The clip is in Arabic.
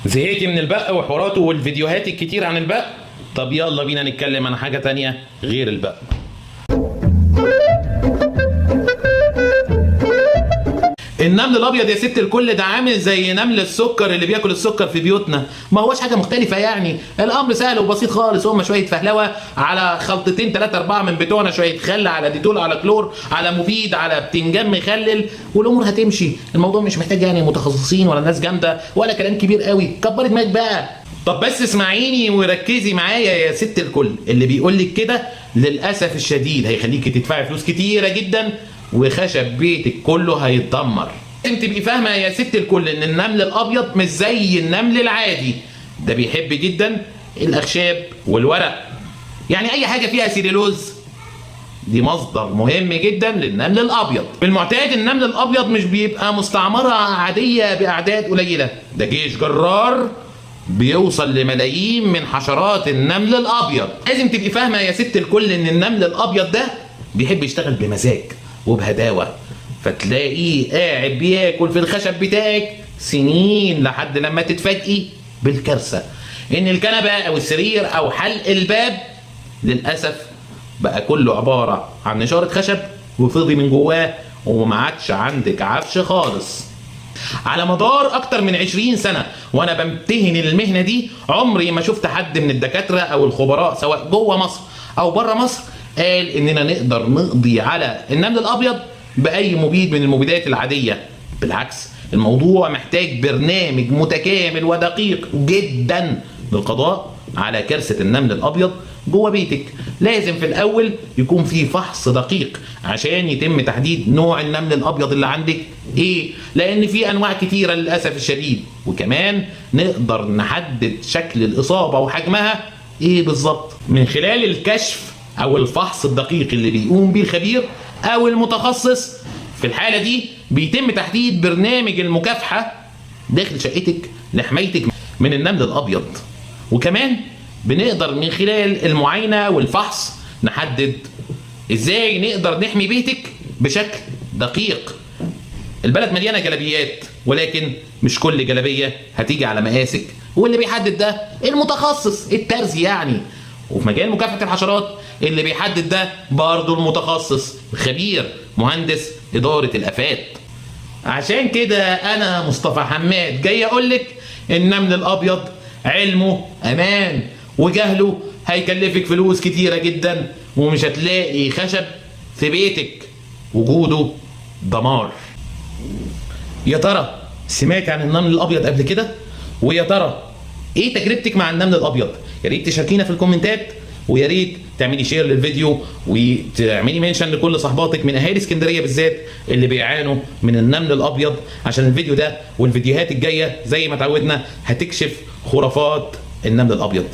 زهقتي من البق وحواراته والفيديوهات الكتير عن البق؟ طب يلا بينا نتكلم عن حاجة تانية غير البق. النمل الابيض يا ست الكل ده عامل زي نمل السكر اللي بياكل السكر في بيوتنا، ما هوش حاجه مختلفه يعني، الامر سهل وبسيط خالص، هم شويه فهلوه على خلطتين 3 4 من بتوعنا، شويه خل على ديتول على كلور على مفيد على بتنجان مخلل والامور هتمشي. الموضوع مش محتاج يعني متخصصين ولا ناس جامده ولا كلام كبير قوي، كبري دماغك بقى. طب بس اسمعيني وركزي معايا يا ست الكل، اللي بيقول لك كده للاسف الشديد هيخليكي تدفعي فلوس كتيره جدا وخشب بيتك كله هيتدمر. انت تبقي فاهمه يا ست الكل ان النمل الابيض مش زي النمل العادي، ده بيحب جدا الاخشاب والورق، يعني اي حاجه فيها سيلولوز دي مصدر مهم جدا للنمل الابيض. بالمعتاد النمل الابيض مش بيبقى مستعمره عاديه باعداد قليله، ده جيش جرار بيوصل لملايين من حشرات النمل الابيض. لازم تبقي فاهمه يا ست الكل ان النمل الابيض ده بيحب يشتغل بمزاج وبهداوه، فتلاقيه قاعد بياكل في الخشب بتاعك سنين لحد لما تتفاجئي بالكارثه ان الكنبه او السرير او حلق الباب للاسف بقى كله عباره عن نشاره خشب وفضي من جواه وما عادش عندك عفش خالص. على مدار اكتر من 20 سنه وانا بمتهن المهنه دي، عمري ما شفت حد من الدكاتره او الخبراء سواء جوه مصر او بره مصر قال اننا نقدر نقضي على النمل الابيض باي مبيد من المبيدات العاديه. بالعكس، الموضوع محتاج برنامج متكامل ودقيق جدا للقضاء على كارثه النمل الابيض جوه بيتك. لازم في الاول يكون في فحص دقيق عشان يتم تحديد نوع النمل الابيض اللي عندك ايه، لان في انواع كتيره للاسف الشديد، وكمان نقدر نحدد شكل الاصابه وحجمها ايه بالظبط من خلال الكشف او الفحص الدقيق اللي بيقوم بيه الخبير او المتخصص. في الحاله دي بيتم تحديد برنامج المكافحه داخل شقتك لحمايتك من النمل الابيض، وكمان بنقدر من خلال المعاينه والفحص نحدد ازاي نقدر نحمي بيتك بشكل دقيق. البلد مليانه جلابيات، ولكن مش كل جلابيه هتيجي على مقاسك، واللي بيحدد ده المتخصص الترزي يعني. وفي مجال مكافحه الحشرات اللي بيحدد ده برضه المتخصص خبير مهندس اداره الافات. عشان كده انا مصطفى حماد جاي اقول لك النمل الابيض علمه امان وجهله هيكلفك فلوس كتيره جدا، ومش هتلاقي خشب في بيتك، وجوده دمار. يا ترى سمعت عن النمل الابيض قبل كده؟ ويا ترى ايه تجربتك مع النمل الابيض؟ يا ريت تشاركينا في الكومنتات، ويا ريت تعملي شير للفيديو وتعملي منشن لكل صحباتك من اهالي اسكندريه بالذات اللي بيعانوا من النمل الابيض، عشان الفيديو ده والفيديوهات الجايه زي ما اتعودنا هتكشف خرافات النمل الابيض.